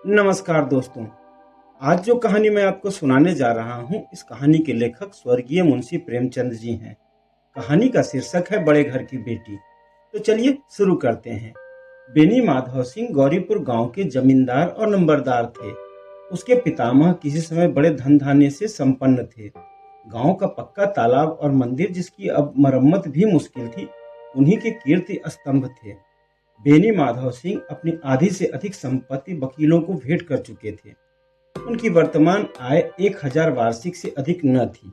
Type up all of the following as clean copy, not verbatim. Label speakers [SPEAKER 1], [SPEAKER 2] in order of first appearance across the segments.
[SPEAKER 1] नमस्कार दोस्तों। आज जो कहानी मैं आपको सुनाने जा रहा हूँ, इस कहानी के लेखक स्वर्गीय मुंशी प्रेमचंद जी हैं। कहानी का शीर्षक है बड़े घर की बेटी। तो चलिए शुरू करते हैं। बेनी माधव सिंह गौरीपुर गांव के जमींदार और नंबरदार थे। उसके पितामह किसी समय बड़े धन धान्य से संपन्न थे। गांव का पक्का तालाब और मंदिर, जिसकी अब मरम्मत भी मुश्किल थी, उन्हीं के कीर्ति स्तंभ थे। बेनी माधव सिंह अपनी आधी से अधिक संपत्ति वकीलों को भेंट कर चुके थे। उनकी वर्तमान आय 1000 वार्षिक से अधिक न थी।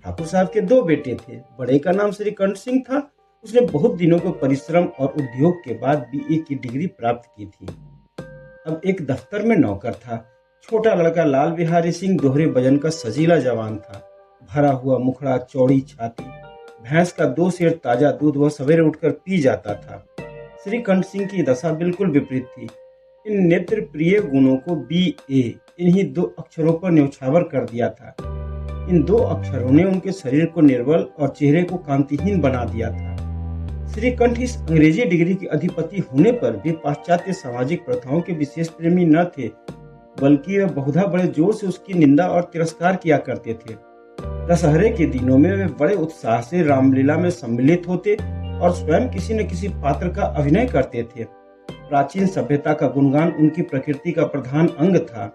[SPEAKER 1] ठाकुर साहब के 2 बेटे थे। बड़े का नाम श्रीकंठ सिंह था। उसने बहुत दिनों के परिश्रम और उद्योग के बाद बीए की डिग्री प्राप्त की थी। अब एक दफ्तर में नौकर था। छोटा लड़का लाल बिहारी सिंह दोहरे वजन का सजीला जवान था। भरा हुआ मुखड़ा, चौड़ी छाती, भैंस का 2 सेर ताजा दूध वह सवेरे उठकर पी जाता था। श्रीकंठ सिंह की दशा बिल्कुल विपरीत थी। इन नेत्र प्रिय गुणों को BA इन्हीं 2 अक्षरों पर न्यौछावर कर दिया था। इन 2 अक्षरों ने उनके शरीर को निर्बल और चेहरे को कांतिहीन बना दिया था। श्रीकंठ इस अंग्रेजी डिग्री के अधिपति होने पर भी पाश्चात्य सामाजिक प्रथाओं के विशेष प्रेमी न थे, बल्कि वे बहुधा बड़े जोर से उसकी निंदा और तिरस्कार किया करते थे। दशहरे के दिनों में वे बड़े उत्साह से रामलीला में सम्मिलित होते और स्वयं किसी न किसी पात्र का अभिनय करते थे। प्राचीन सभ्यता का गुणगान उनकी प्रकृति का प्रधान अंग था।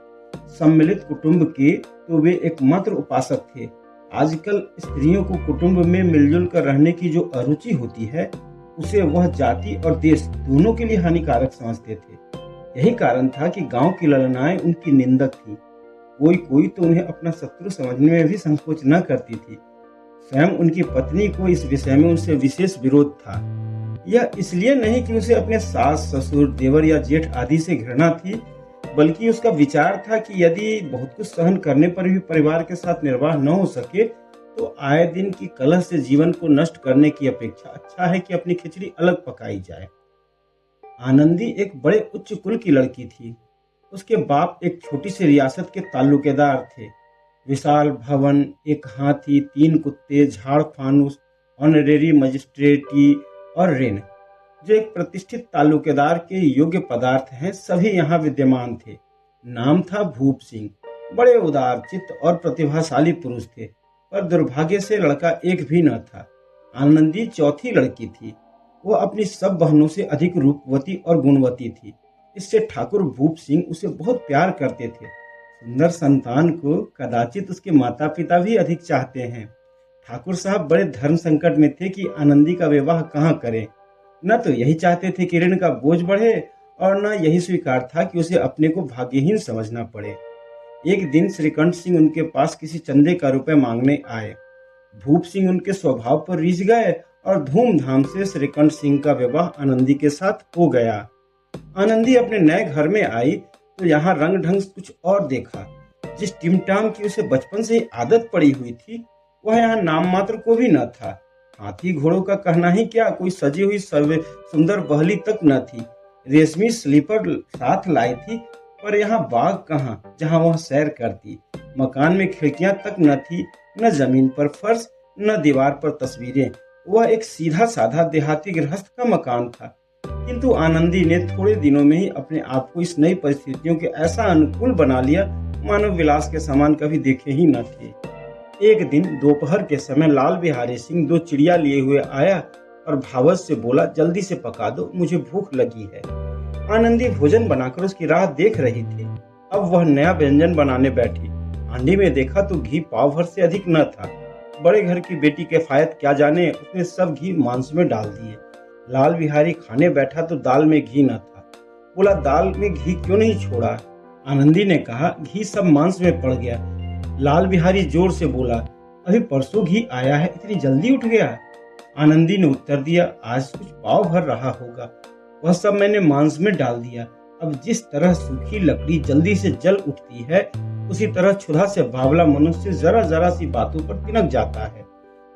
[SPEAKER 1] सम्मिलित कुटुंब के तो वे एकमात्र उपासक थे। आजकल स्त्रियों को कुटुंब में मिलजुल कर रहने की जो अरुचि होती है, उसे वह जाति और देश दोनों के लिए हानिकारक समझते थे। यही कारण था कि गांव की ललनाएं उनकी निंदक थी। कोई कोई तो उन्हें अपना शत्रु समझने में भी संकोच न करती थी। स्वयं उनकी पत्नी को इस विषय में उनसे विशेष विरोध था। यह इसलिए नहीं कि उसे अपने सास, ससुर, देवर या जेठ आदि से घृणा थी, बल्कि उसका विचार था कि यदि बहुत कुछ सहन करने पर भी परिवार के साथ निर्वाह न हो सके, तो आए दिन की कलह से जीवन को नष्ट करने की अपेक्षा अच्छा है कि अपनी खिचड़ी अलग पकाई जाए। आनंदी एक बड़े उच्च कुल की लड़की थी। उसके बाप एक छोटी सी रियासत के ताल्लुकेदार थे। विशाल भवन, एक हाथी, 3 कुत्ते, झाड़ फानूस, ऑनरेरी मजिस्ट्रेटी और ऋण, जो एक प्रतिष्ठित ताल्लुकेदार के योग्य पदार्थ हैं, सभी यहाँ विद्यमान थे। नाम था भूप सिंह। बड़े उदार चित्त और प्रतिभाशाली पुरुष थे, पर दुर्भाग्य से लड़का एक भी न था। आनंदी चौथी लड़की थी। वह अपनी सब बहनों से अधिक रूपवती और गुणवती थी। इससे ठाकुर भूप सिंह उसे बहुत प्यार करते थे। सुंदर संतान को कदाचित उसके माता पिता भी अधिक चाहते हैं। ठाकुर साहब बड़े धर्म संकट में थे कि आनंदी का विवाह कहाँ करें। न तो यही चाहते थे कि ऋण का बोझ बढ़े, और न यही स्वीकार था कि उसे अपने को भाग्यहीन समझना पड़े। एक दिन श्रीकंठ सिंह उनके पास किसी चंदे का रुपए मांगने आए। भूप सिंह उनके स्वभाव पर रीझ गए और धूमधाम से श्रीकंठ सिंह का विवाह आनंदी के साथ हो गया। आनंदी अपने नए घर में आई तो यहाँ रंग ढंग कुछ और देखा। जिस टिमटाम की उसे बचपन से ही आदत पड़ी हुई थी, वह यहाँ नाम मात्र को भी न था। हाथी घोड़ों का कहना ही क्या, कोई सजी हुई सुंदर बहली तक न थी। रेशमी स्लीपर साथ लाई थी, पर यहाँ बाग कहाँ जहाँ वह सैर करती। मकान में खिड़कियां तक न थी, न जमीन पर फर्श, न दीवार पर तस्वीरें। वह एक सीधा साधा देहाती गृहस्थ का मकान था। किंतु आनंदी ने थोड़े दिनों में ही अपने आप को इस नई परिस्थितियों के ऐसा अनुकूल बना लिया, मानव विलास के समान कभी देखे ही न थे। एक दिन दोपहर के समय लाल बिहारी सिंह 2 चिड़िया लिए हुए आया और भावच से बोला, जल्दी से पका दो, मुझे भूख लगी है। आनंदी भोजन बनाकर उसकी राह देख रही थी। अब वह नया व्यंजन बनाने बैठी। हांडी में देखा तो घी पाव भर से अधिक न था। बड़े घर की बेटी किफायत क्या जाने, उसने सब घी मांस में डाल दिए। लाल बिहारी खाने बैठा तो दाल में घी न था। बोला, दाल में घी क्यों नहीं छोड़ा? आनंदी ने कहा, घी सब मांस में पड़ गया। लाल बिहारी जोर से बोला, अभी परसों घी आया है, इतनी जल्दी उठ गया? आनंदी ने उत्तर दिया, आज कुछ पाव भर रहा होगा, वह सब मैंने मांस में डाल दिया। अब जिस तरह सूखी लकड़ी जल्दी से जल उठती है, उसी तरह क्षुधा से बावला मनुष्य जरा जरा सी बातों पर तिनक जाता है।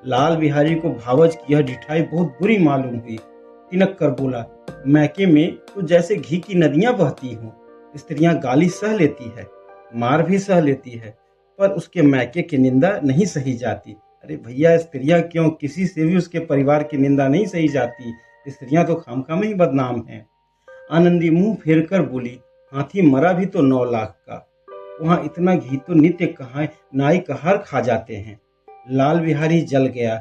[SPEAKER 1] लाल बिहारी को भावच की यह ढिठाई बहुत बुरी मालूम हुई। तिनक कर बोला, मैके में तो जैसे घी की नदियां बहती हों। स्त्रियां गाली सह लेती है, मार भी सह लेती है, पर उसके मैके की निंदा नहीं सही जाती। अरे भैया, स्त्रियां क्यों, किसी से भी उसके परिवार की निंदा नहीं सही जाती। स्त्रियां तो खामखा में ही बदनाम हैं। आनंदी मुंह फेर कर बोली, हाथी मरा भी तो 9 लाख का। वहाँ इतना घी तो नित्य कहाँ नाई कहार खा जाते हैं। लाल बिहारी जल गया,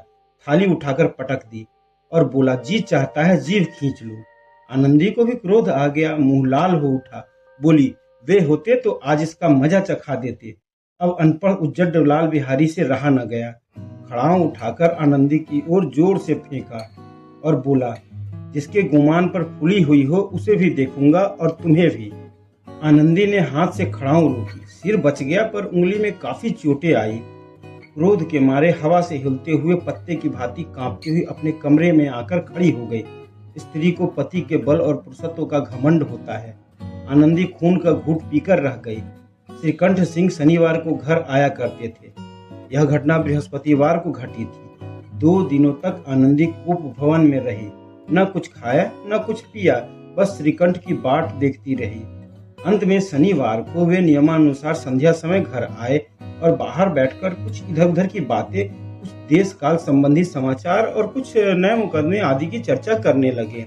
[SPEAKER 1] थाली उठाकर पटक दी और बोला, जी चाहता है जीभ खींच लूं। आनंदी को भी क्रोध आ गया, मुंह लाल हो उठा। बोली, वे होते तो आज इसका मजा चखा देते। अब अनपढ़ उज्जड लाल बिहारी से रहा न गया। खड़ाऊ उठाकर आनंदी की ओर जोर से फेंका और बोला, जिसके गुमान पर फुली हुई हो उसे भी देखूंगा और तुम्हें भी। आनंदी ने हाथ से खड़ाऊ रोकी, सिर बच गया पर उंगली में काफी चोटें आई। क्रोध के मारे हवा से हिलते हुए पत्ते की भांति कांपती हुई अपने कमरे में आकर खड़ी हो गई। स्त्री को पति के बल और पुरुषत्व का घमंड होता है। आनंदी खून का घूंट पीकर रह गई। श्रीकंठ सिंह शनिवार को घर आया करते थे। यह घटना बृहस्पतिवार को घटी थी। 2 दिनों तक आनंदी कूप भवन में रही, न कुछ खाया न कुछ पिया, बस श्रीकंठ की बाट देखती रही। अंत में शनिवार को वे नियमानुसार संध्या समय घर आए और बाहर बैठकर कुछ इधर उधर की बातें, कुछ देश काल संबंधी समाचार और कुछ नए मुकदमे आदि की चर्चा करने लगे।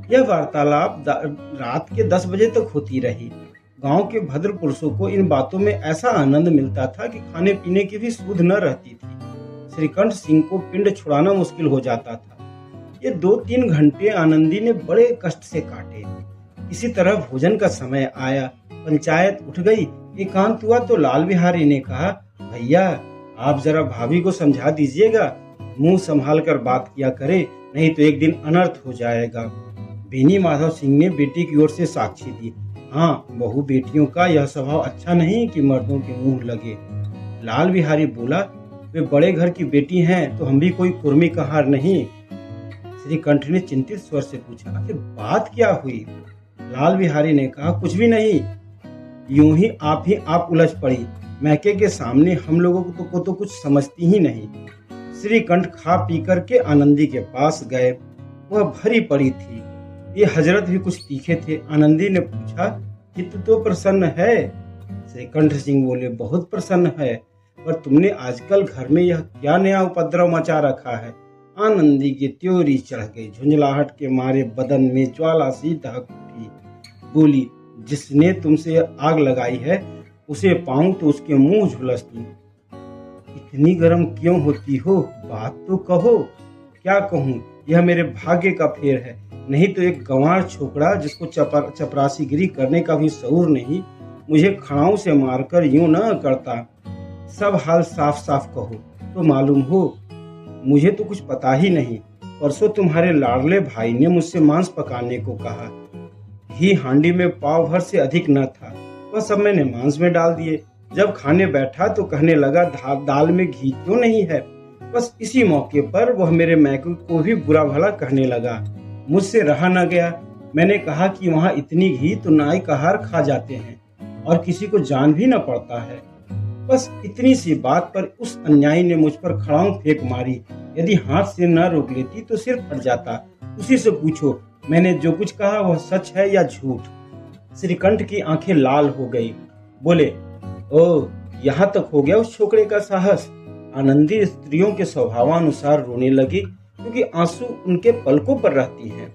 [SPEAKER 1] यह वार्तालाप रात के 10 बजे तक होती रही। गांव के भद्र पुरुषों को इन बातों में ऐसा आनंद मिलता था कि खाने पीने की भी सुध न रहती थी। श्रीकंठ सिंह को पिंड छुड़ाना मुश्किल हो जाता था। ये 2-3 घंटे आनंदी ने बड़े कष्ट से काटे। इसी तरह भोजन का समय आया, पंचायत उठ गई। एकांत हुआ तो लाल बिहारी ने कहा, भैया आप जरा भाभी को समझा दीजिएगा, मुंह संभाल कर बात किया करे, नहीं तो एक दिन अनर्थ हो जाएगा। बेनी माधव सिंह ने बेटी की ओर से साक्षी दी, हाँ बहू बेटियों का यह स्वभाव अच्छा नहीं कि मर्दों के मुंह लगे। लाल बिहारी बोला, वे बड़े घर की बेटी हैं तो हम भी कोई कुर्मी कहार नहीं। श्रीकंठ ने चिंतित स्वर से पूछा, आखिर बात क्या हुई? लाल बिहारी ने कहा, कुछ भी नहीं, यूं ही आप उलझ पड़ी। मैके के सामने हम लोगों को तो कुछ समझती ही नहीं। श्रीकंठ खा पी करके आनंदी के पास गए। वह भरी पड़ी थी। ये हजरत भी कुछ तीखे थे। आनंदी ने पूछा, चित्त तो प्रसन्न है? श्रीकंठ सिंह बोले, बहुत प्रसन्न है, पर तुमने आजकल घर में यह क्या नया उपद्रव मचा रखा है? आनंदी की त्योरी चढ़ गई। झुंझलाहट के मारे बदन में ज्वाला सी दहक उठी। बोली, जिसने तुमसे आग लगाई है उसे पाऊं तो उसके मुंह झुलस दूं। इतनी गर्म क्यों होती हो? बात तो कहो। क्या कहूँ, यह मेरे भाग्य का फेर है, नहीं तो एक गंवार छोकरा जिसको चपरासीगिरी करने का भी शऊर नहीं, मुझे खड़ाऊ से मारकर यूं न करता। सब हाल साफ साफ कहो तो मालूम हो। मुझे तो कुछ पता ही नहीं। परसों तुम्हारे लाडले भाई ने मुझसे मांस पकाने को कहा। घी हांडी में पाव भर से अधिक न था, वह सब मैंने मांस में डाल दिए। जब खाने बैठा तो कहने लगा, दाल में घी क्यों नहीं है? बस इसी मौके पर वह मेरे मैके को भी बुरा भला कहने लगा। मुझसे रहा न गया। मैंने कहा कि वहाँ इतनी घी तो नाई कहार खा जाते हैं और किसी को जान भी न पड़ता है। बस इतनी सी बात पर उस अन्यायी ने मुझ पर खड़ाऊ फेंक मारी। यदि हाथ से न रोक लेती तो सिर फट जाता। उसी से पूछो मैंने जो कुछ कहा वह सच है या झूठ। श्रीकंठ की आंखें लाल हो गई। बोले, ओ यहाँ तक हो गया उस छोकरे का साहस। आनंदी स्त्रियों के स्वभावानुसार रोने लगी, क्योंकि आंसू उनके पलकों पर रहती हैं।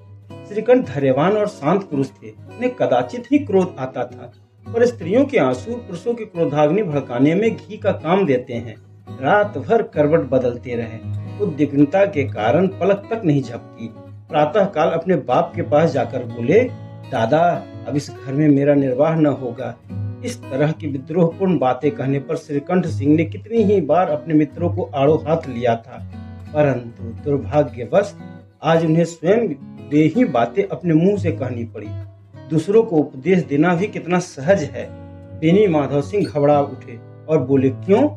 [SPEAKER 1] श्रीकंठ धैर्यवान और शांत पुरुष थे, उन्हें कदाचित ही क्रोध आता था, पर स्त्रियों के आंसू पुरुषों की क्रोधाग्नि भड़काने में घी का काम देते हैं। रात भर करवट बदलते रहे, उद्विग्नता के कारण पलक तक नहीं झपकी। प्रातः काल अपने बाप के पास जाकर बोले, दादा अब इस घर में मेरा निर्वाह न होगा। इस तरह की विद्रोहपूर्ण बातें कहने पर श्रीकंठ सिंह ने कितनी ही बार अपने मित्रों को आड़ो हाथ लिया था, परंतु दुर्भाग्यवश आज उन्हें स्वयं वे ही बातें अपने मुंह से कहनी पड़ी। दूसरों को उपदेश देना भी कितना सहज है। बेनी माधव सिंह घबरा उठे और बोले, क्यों?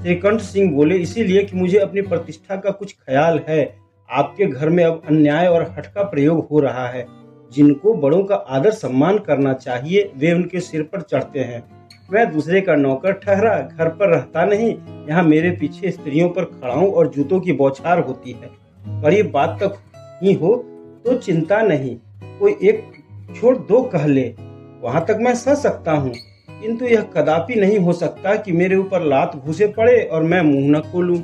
[SPEAKER 1] श्रीकंठ सिंह बोले, इसीलिए कि मुझे अपनी प्रतिष्ठा का कुछ ख्याल है। आपके घर में अब अन्याय और हठ का प्रयोग हो रहा है। जिनको बड़ों का आदर सम्मान करना चाहिए वे उनके सिर पर चढ़ते हैं। मैं दूसरे का नौकर ठहरा घर पर रहता नहीं, यहाँ मेरे पीछे स्त्रियों पर खड़ाऊ और जूतों की बौछार होती है। बड़ी बात तक ही हो तो चिंता नहीं, कोई एक छोड़ दो कह ले, वहां तक मैं सह सकता हूँ, किंतु यह कदापि नहीं हो सकता कि मेरे ऊपर लात घुसे पड़े और मैं मुंह न खोलूं।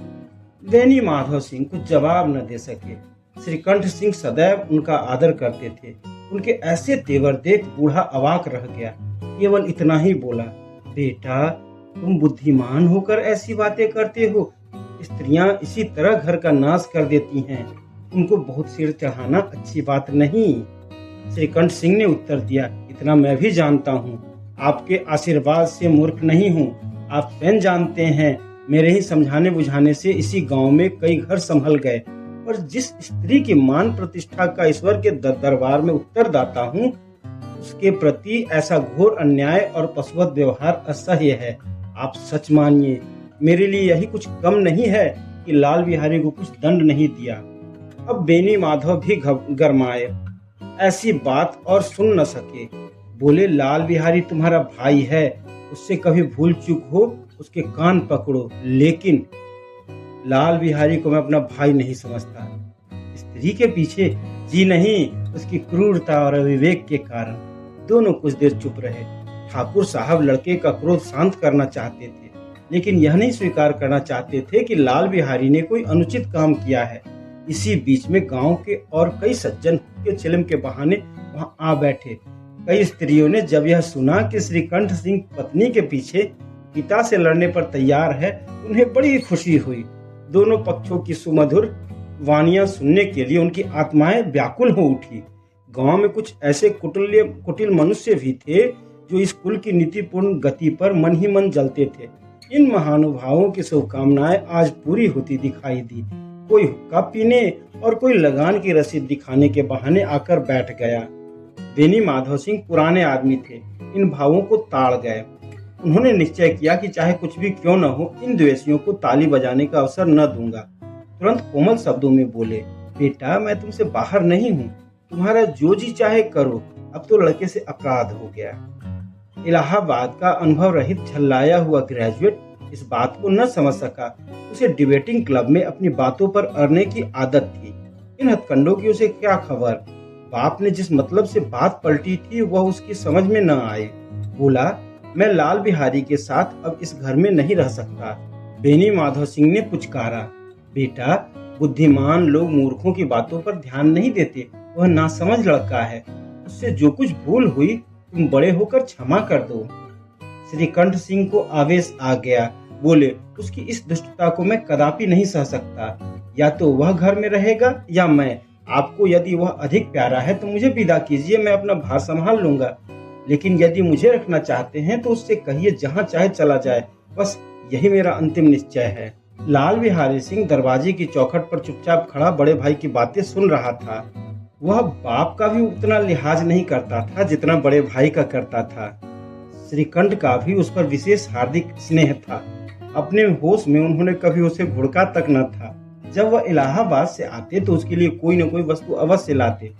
[SPEAKER 1] बेनी माधव सिंह कुछ जवाब न दे सके। श्रीकंठ सिंह सदैव उनका आदर करते थे। उनके ऐसे तेवर देख बूढ़ा अवाक रह गया। केवल इतना ही बोला, बेटा तुम बुद्धिमान होकर ऐसी बातें करते हो। स्त्रियां इसी तरह घर का नाश कर देती हैं, उनको बहुत सिर चढ़ाना अच्छी बात नहीं। श्रीकंठ सिंह ने उत्तर दिया, इतना मैं भी जानता हूँ, आपके आशीर्वाद से मूर्ख नहीं हूँ। आप स्वयं जानते हैं, मेरे ही समझाने बुझाने से इसी गांव में कई घर संभल गए, और जिस स्त्री की मान प्रतिष्ठा का ईश्वर के दरबार में उत्तरदाता हूँ, उसके प्रति ऐसा घोर अन्याय और पशुवत व्यवहार असह्य है। आप सच मानिए, मेरे लिए यही कुछ कम नहीं है कि लाल बिहारी को कुछ दंड नहीं दिया। अब बेनी माधव भी गरमाए, ऐसी बात और सुन न सके। बोले, लाल बिहारी तुम्हारा भाई है, उससे कभी भूल चूक हो उसके कान पकड़ो, लेकिन लाल बिहारी को मैं अपना भाई नहीं समझता। स्त्री के पीछे जी नहीं, उसकी क्रूरता और अविवेक के कारण। दोनों कुछ देर चुप रहे। ठाकुर साहब लड़के का क्रोध शांत करना चाहते थे, लेकिन यह नहीं स्वीकार करना चाहते थे कि लाल बिहारी ने कोई अनुचित काम किया है। इसी बीच में गांव के और कई सज्जन के चिलम के बहाने वहां आ बैठे। कई स्त्रियों ने जब यह सुना कि श्रीकंठ सिंह पत्नी के पीछे पिता से लड़ने पर तैयार है, उन्हें बड़ी खुशी हुई। दोनों पक्षों की सुमधुर वाणियां सुनने के लिए उनकी आत्माएं व्याकुल हो उठी। गांव में कुछ ऐसे कुटिल मनुष्य भी थे जो इस कुल की नीतिपूर्ण गति पर मन ही मन जलते थे। इन महानुभावों की शुभकामनाएं आज पूरी होती दिखाई दी। कोई हुक्का पीने और कोई लगान की रसीद दिखाने के बहाने आकर बैठ गया। बेनी माधव सिंह पुराने आदमी थे, इन भावों को ताड़ गए। उन्होंने निश्चय किया कि चाहे कुछ भी क्यों न हो, इन द्वेषियों को ताली बजाने का अवसर न दूंगा। तुरंत कोमल शब्दों में बोले, बेटा मैं तुमसे बाहर नहीं हूँ, तुम्हारा जो जी चाहे करो, अब तो लड़के से अपराध हो गया। इलाहाबाद का अनुभव रहित झल्लाया हुआ ग्रेजुएट इस बात को न समझ सका। उसे डिबेटिंग क्लब में अपनी बातों पर अड़ने की आदत थी। इन हथकंडों की उसे क्या खबर। बाप ने जिस मतलब से बात पलटी थी वह उसकी समझ में न आए। बोला, मैं लाल बिहारी के साथ अब इस घर में नहीं रह सकता। बेनी माधव सिंह ने पुचकारा, बेटा बुद्धिमान लोग मूर्खों की बातों पर ध्यान नहीं देते, वह नासमझ लड़का है, उससे जो कुछ भूल हुई तुम बड़े होकर क्षमा कर दो। श्रीकंठ सिंह को आवेश आ गया। बोले, उसकी इस दुष्टता को मैं कदापि नहीं सह सकता। या तो वह घर में रहेगा या मैं। आपको यदि वह अधिक प्यारा है तो मुझे विदा कीजिए, मैं अपना भार संभाल लूंगा। लेकिन यदि मुझे रखना चाहते हैं तो उससे कहिए जहां चाहे चला जाए, बस यही मेरा अंतिम निश्चय है। लाल बिहारी सिंह दरवाजे की चौखट पर चुपचाप खड़ा बड़े भाई की बातें सुन रहा था। वह बाप का भी उतना लिहाज नहीं करता था जितना बड़े भाई का करता था। श्रीकंठ का भी उस पर विशेष हार्दिक स्नेह था। अपने होश में उन्होंने कभी उसे घुड़का तक न था। जब वह इलाहाबाद से आते तो उसके लिए कोई न कोई वस्तु अवश्य लाते।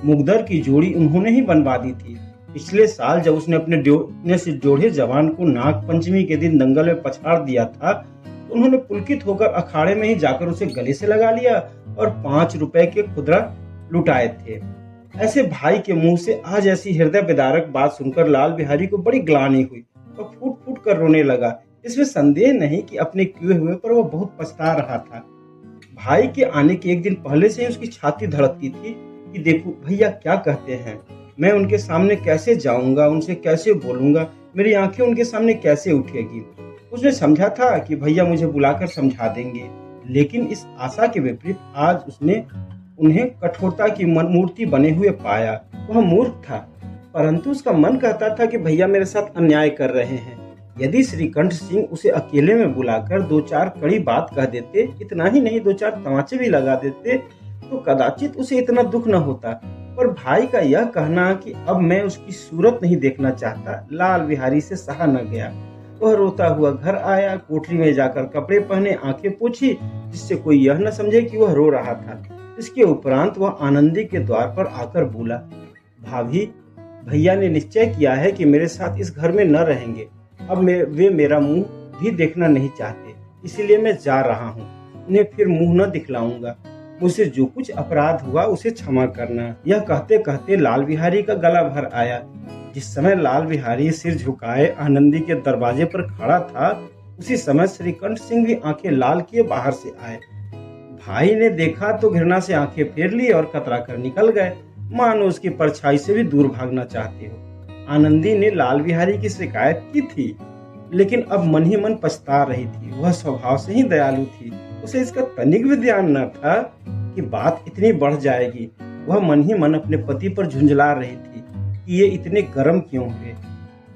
[SPEAKER 1] मुगदर की जोड़ी उन्होंने ही बनवा दी थी। पिछले साल जब उसने अपने से जोड़े जवान को नाग पंचमी के दिन दंगल में पछाड़ दिया था, तो उन्होंने पुलकित होकर अखाड़े में ही जाकर उसे गले से लगा लिया और 5 रुपए के खुदरा लुटाए थे। ऐसे भाई के मुंह से आज ऐसी हृदय विदारक बात सुनकर लाल बिहारी को बड़ी ग्लानि हुई और फूट फूट कर रोने लगा। इसमें संदेह नहीं कि अपने किए हुए पर वह बहुत पछता रहा था। भाई के आने के एक दिन पहले से ही उसकी छाती धड़कती थी कि देखो भैया क्या कहते हैं, मैं उनके सामने कैसे जाऊंगा, उनसे कैसे बोलूंगा, मेरी आंखें उनके सामने कैसे उठेगी। उसने समझा था कि भैया मुझे बुलाकर समझा देंगे, लेकिन इस आशा के विपरीत आज उसने उन्हें कठोरता की मूर्ति बने हुए पाया। वह मूर्ख था, परंतु उसका मन कहता था कि भैया मेरे साथ अन्याय कर रहे हैं। यदि श्रीकंठ सिंह उसे अकेले में बुलाकर 2-4 कड़ी बात कह देते, इतना ही नहीं 2-4 तमाचे भी लगा देते, तो कदाचित उसे इतना दुख न होता। पर भाई का यह कहना कि अब मैं उसकी सूरत नहीं देखना चाहता, लाल बिहारी से सहा न गया। वह रोता हुआ घर आया, कोठरी में जाकर कपड़े पहने, आंखें पोंछी, जिससे कोई यह न समझे कि वह रो रहा था। इसके उपरांत वह आनंदी के द्वार पर आकर बोला, भाभी भैया ने निश्चय किया है कि मेरे साथ इस घर में न रहेंगे। अब वे मेरा मुंह भी देखना नहीं चाहते, इसीलिए मैं जा रहा हूँ। उन्हें फिर मुंह न दिखलाऊंगा। मुझसे जो कुछ अपराध हुआ उसे क्षमा करना। यह कहते कहते लाल बिहारी का गला भर आया। जिस समय लाल बिहारी सिर झुकाए आनंदी के दरवाजे पर खड़ा था, उसी समय श्रीकंठ सिंह भी आंखें लाल किए बाहर से आए। भाई ने देखा तो घृणा से आंखें फेर ली और कतरा कर निकल गए, मानो उसकी परछाई से भी दूर भागना चाहते हो। आनंदी ने लाल बिहारी की शिकायत की थी, लेकिन अब मन ही मन पछता रही थी। वह स्वभाव से ही दयालु थी, उसे इसका तनिक भी ध्यान न था कि बात इतनी बढ़ जाएगी। वह मन ही मन अपने पति पर झुंझला रही थी कि ये इतने गर्म क्यों हुए।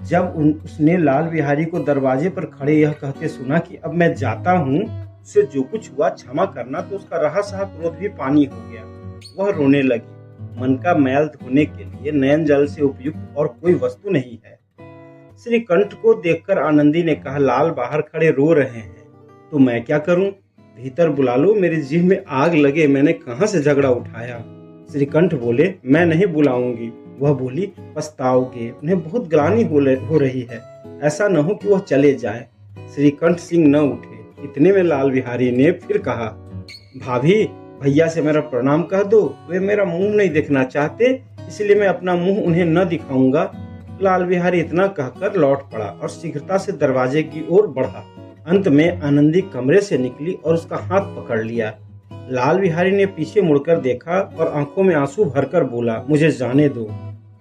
[SPEAKER 1] जब उसने लाल बिहारी को दरवाजे पर खड़े यह कहते सुना कि अब मैं जाता हूँ, उससे जो कुछ हुआ क्षमा करना, तो उसका रहा सहा क्रोध भी पानी हो गया। वह रोने लगी। मन का मैल धोने के लिए नयन जल से उपयुक्त और कोई वस्तु नहीं है। श्रीकंठ को देखकर आनंदी ने कहा, लाल बाहर खड़े रो रहे हैं तो मैं क्या करूं? भीतर बुला लो, मेरी जीभ में आग लगे, मैंने कहां से झगड़ा उठाया। श्रीकंठ बोले, मैं नहीं बुलाऊंगी। वह बोली, पछताओगे, उन्हें बहुत ग्लानि हो रही है, ऐसा न हो कि वह चले जाए। श्रीकंठ सिंह न उठे। इतने में लाल बिहारी ने फिर कहा, भाभी, भैया से मेरा प्रणाम कह दो, वे मेरा मुंह नहीं देखना चाहते, इसलिए मैं अपना मुंह उन्हें न दिखाऊंगा। लाल बिहारी इतना कहकर लौट पड़ा और शीघ्रता से दरवाजे की ओर बढ़ा। अंत में आनंदी कमरे से निकली और उसका हाथ पकड़ लिया। लाल बिहारी ने पीछे मुड़कर देखा और आंखों में आंसू भरकर बोला, मुझे जाने दो।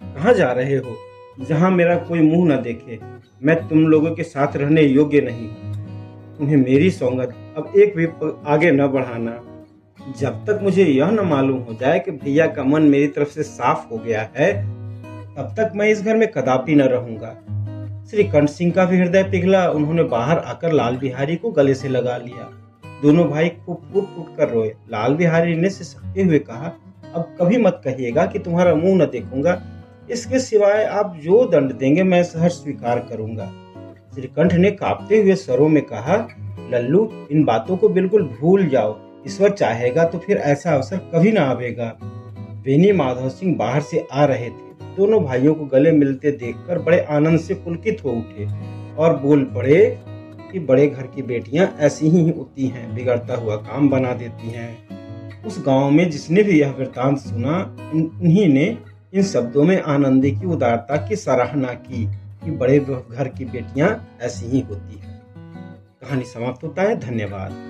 [SPEAKER 1] कहाँ जा रहे हो? जहाँ मेरा कोई मुंह न देखे। मैं तुम लोगों के साथ रहने योग्य नहीं हूँ। तुम्हें मेरी सौगंध, अब एक भी आगे न बढ़ाना। जब तक मुझे यह न मालूम हो जाए कि भैया का मन मेरी तरफ से साफ हो गया है, तब तक मैं इस घर में कदापि न रहूंगा। श्रीकंठ सिंह का भी हृदय पिघला। उन्होंने बाहर आकर लाल बिहारी को गले से लगा लिया। दोनों भाई खूब फूट फूट कर रोए। लाल बिहारी ने सिसकते हुए कहा, अब कभी मत कहिएगा कि तुम्हारा मुंह न देखूंगा। इसके सिवाय आप जो दंड देंगे मैं सहर्ष स्वीकार करूंगा। श्रीकंठ ने कांपते हुए स्वरों में कहा, लल्लू, इन बातों को बिल्कुल भूल जाओ। ईश्वर चाहेगा तो फिर ऐसा अवसर कभी ना आवेगा। बेनी माधव सिंह बाहर से आ रहे थे। दोनों भाइयों को गले मिलते देखकर बड़े आनंद से पुलकित हो उठे और बोल पड़े कि बड़े घर की बेटियां ऐसी ही होती हैं, बिगड़ता हुआ काम बना देती हैं। उस गांव में जिसने भी यह वृतांत सुना, उन्हीं ने इन शब्दों में आनंदी की उदारता की सराहना की कि बड़े घर की बेटियां ऐसी ही होती हैं। कहानी समाप्त होता है। धन्यवाद।